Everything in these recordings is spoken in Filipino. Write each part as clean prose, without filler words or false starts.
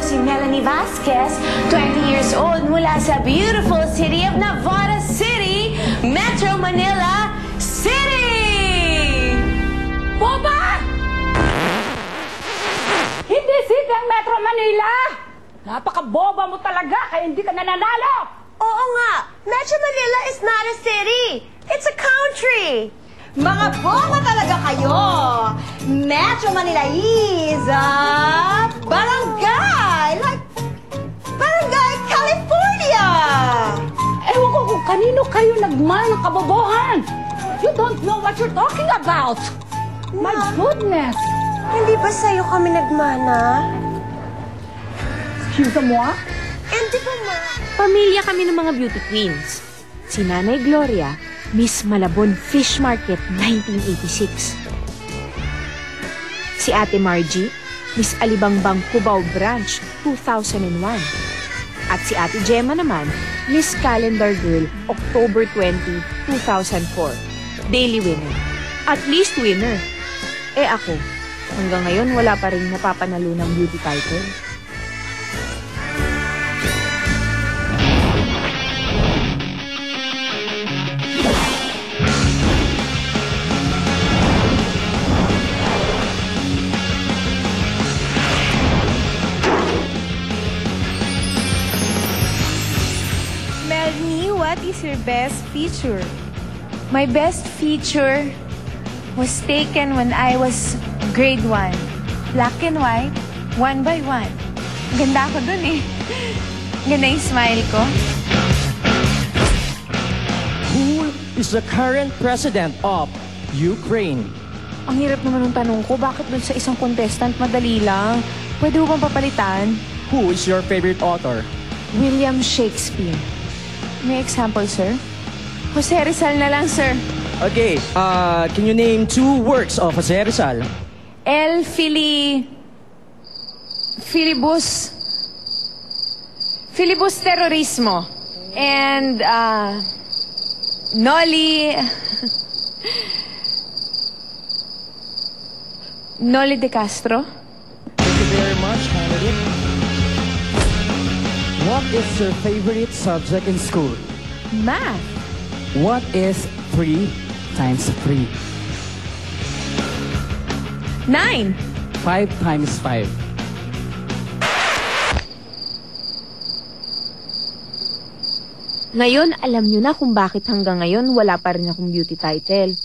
Si Melanie Vasquez, 20 years old, mula sa beautiful city of Nevada City, Metro Manila City! Boba! Hindi city ang Metro Manila! Napaka-boba mo talaga, kaya hindi ka nananalo! Oo nga, Metro Manila is not a city. It's a country. Mga boba talaga kayo! Metro Manila is a barangay! Like, Barangay California! Ewan ko kung kanino kayo nagmahal ng kabobohan! You don't know what you're talking about! My goodness! Hindi ba sa'yo kami nagmana? Excuse mo, ah? Hindi ba, ma? Pamilya kami ng mga beauty queens. Si Nanay Gloria, Miss Malabon Fish Market 1986. Si Ate Margie, Miss Alibangbang Cubao Branch 2001. At si Ate Gemma naman, Miss Calendar Girl October 20, 2004. Daily winner. At least winner. Eh ako, hanggang ngayon wala pa rin napapanalo ng beauty title. What is your best feature? My best feature was taken when I was grade 1. Black and white, 1 by 1. Ganda ako dun eh. Ganda yung smile ko. Who is the current president of Ukraine? Ang hirap naman ng tanong ko, bakit dun sa isang contestant madali lang? Pwede mo bang papalitan? Who is your favorite author? William Shakespeare. May example, sir? Jose Rizal na lang, sir. Okay, can you name 2 works of Jose Rizal? Filibus Terrorismo. And, Noli de Castro. Thank you very much, candidate. What is your favorite subject in school? Math. What is 3 times 3? 9. 5 times 5. Ngayon, alam nyo na kung bakit hanggang ngayon wala pa rin akong beauty title.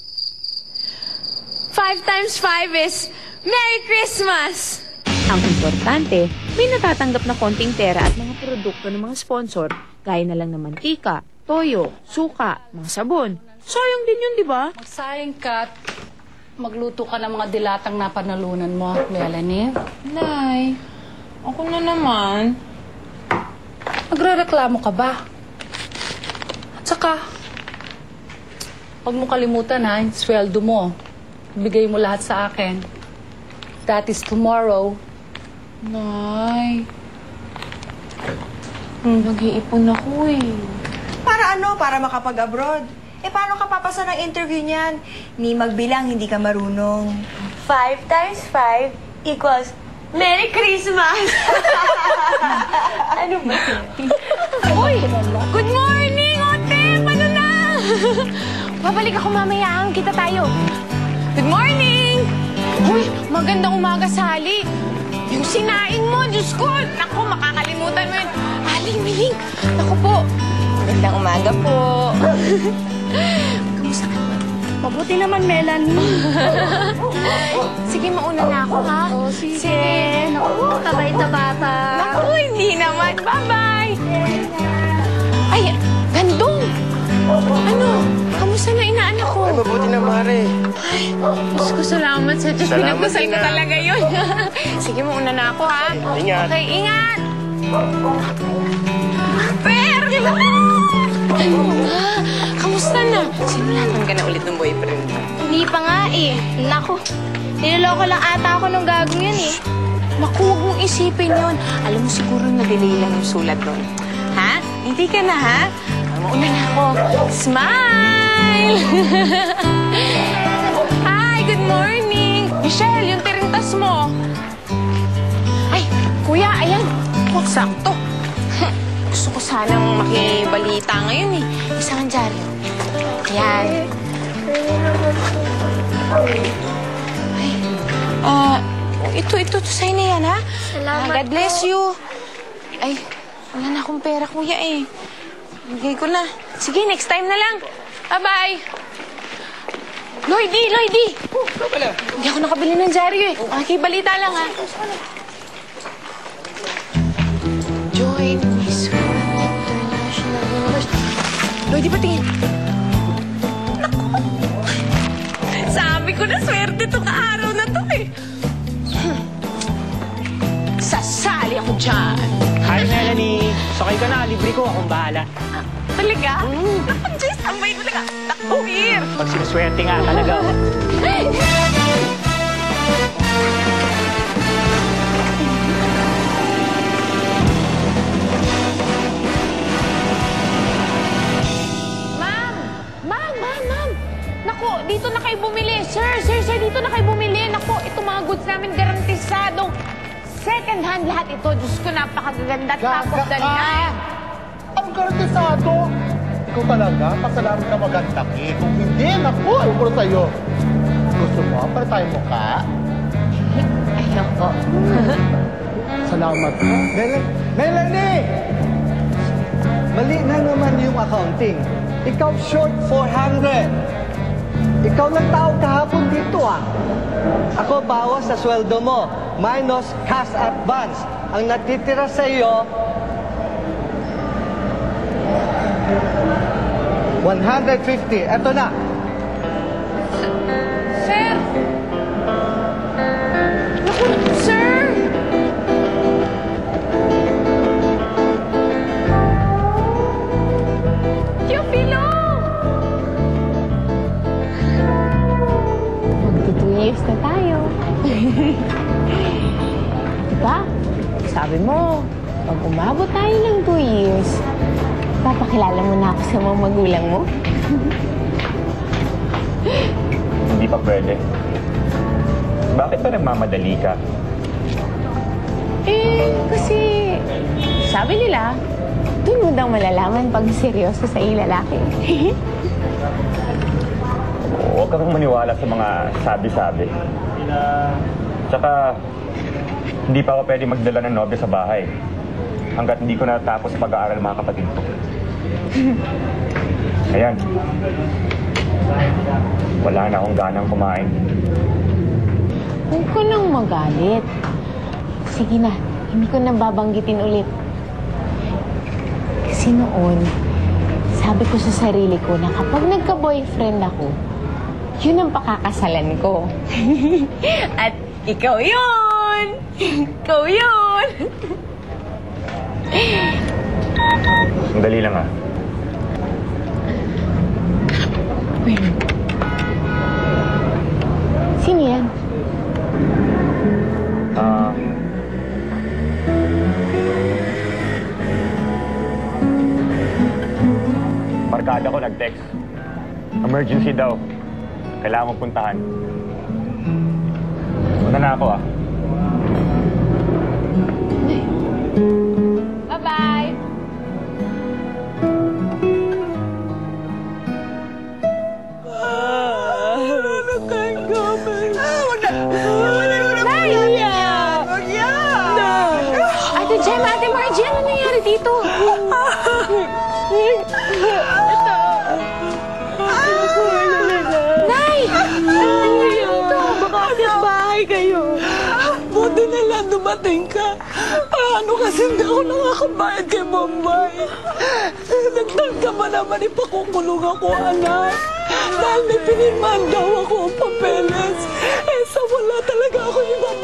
5 times 5 is Merry Christmas! Ang importante, may natatanggap na konting pera at mga produkto ng mga sponsor, gaya na lang ng mantika, toyo, suka, mga sabon. Sayang din yun, di ba? Magsayang ka at magluto ka ng mga dilatang napanalunan mo, Melanie. Nay, ako na naman. Nagrereklamo ka ba? At saka, huwag mo kalimutan ha, yung sweldo mo. Bigay mo lahat sa akin. That is tomorrow. Nay, nag-iipon ako eh. Para ano? Para makapag-abroad. Eh, paano ka papasa ng interview niyan? Ni magbilang, hindi ka marunong. 5 times 5 equals Merry Christmas! Ano ba? Uy! Good morning, Otem! Ano na? Babalik ako mamaya. Kita tayo. Good morning! Uy, magandang umaga, Sally. Yung sinaing mo, Diyos ko! Naku, makakalimutan mo yun. Aling Miling! Naku po. Magandang umaga po. Kamusta ka naman? Mabuti naman, Melanie. Sige, mauna na ako, ha? Oh, sige. Naku, kabait na bata. Naku, hindi naman. Bye-bye! Ay, Gandong! Ano? Kamusta na inaanak ko? mabuti na, Mare. Diyos ko, salamat sa Diyos. Salamat Pinagdasal din, ko ah. talaga yun. Sige, mauna na ako, ha? Ingat. Okay, ingat! Per! Kamusta na? Sinulatan ka na ulit ng boyfriend mo. Hindi pa nga eh. Naku, niloloko lang ata ako nung gagong yan eh. Naku, huwag mong isipin yun. Alam mo siguro na-delay lang yung sulat doon. Ha? Hindi ka na, ha? Mauna na ako. Smile! Hi, good morning! Michelle, yung tirintas mo. Ay, kuya, ayan. Oh, sakto. Gusto ko sanang makibalita ngayon eh. Isang dyaryo. Ayan. Ay, ito sa'yo na yan, ha? Salamat God bless you. Ay, wala na akong pera, kuya eh. Bigay ko na. Sige, next time na lang. Bye-bye. Lloydie! Hindi ako nakabili ng dyaryo eh. Makibalita lang, ha? Join Miss World International University. Lloydie, patingin. Naku! Sabi ko na swerte itong araw na to eh. Sasali ako dyan. Hi, Melanie. Sakay ka na. Libre ko. Akong bahala. Talaga? Naku, Jess, tambay ko lang. Naku, Mir. Pag sinuswerte nga talaga. Ma'am. Naku, dito na kayo bumili. Sir, dito na kayo bumili. Naku, ito mga goods namin garantisadong second hand lahat ito. Diyos ko, napakaganda. Top of the line. Ang garantisado. Ikaw talaga, pasalamat ka maganda eh. Kung hindi, naku, ayoko na sa'yo. Gusto mo, para tayo mukha? Ayun po. Salamat ka. Melanie! Mali na naman yung accounting. Ikaw short 400. Ikaw lang tao kahapon dito ah. Ako bawas sa sweldo mo, minus cash advance. Ang natitira sa iyo, 150. Eto na. Sir! Naku, sir! Teofilo! Magto-2 years na tayo. Diba? Sabi mo, pag umabot tayo ng 2 years, papakilala mo na ako sa mga magulang mo? Hindi pa pwede. Bakit ba nagmamadali ka? Kasi sabi nila, doon mo daw malalaman pag seryoso sa lalaki. Huwag kang maniwala sa mga sabi-sabi. Tsaka, hindi pa ako pwede magdala ng nobya sa bahay hanggat hindi ko natapos pag-aaral mga kapatid ko. Ayan. Wala na akong ganang kumain. Huwag ko nang magalit. Sige na, hindi ko na babanggitin ulit. Kasi noon, sabi ko sa sarili ko na kapag nagka-boyfriend ako, yun ang pakakasalan ko. At ikaw yun! Ikaw yun! Sandali lang ah. Sino yan? Barkada ko nag-text. Emergency daw. Kailangan mong puntahan. Una na ako ah. Bye-bye! Ate Gemma, Ate Margie, ano nangyari dito? Nay! Ano nangyari dito? Bakit bahay kayo? Buti na lang dumating ka. Paano kasi hindi ako nakakabayad kay Bombay? Nagtangka ba naman ipakukulong ako, anak? Dahil may pinirmahan daw ako ang papeles. Eh, sa wala talaga ako ibabalik.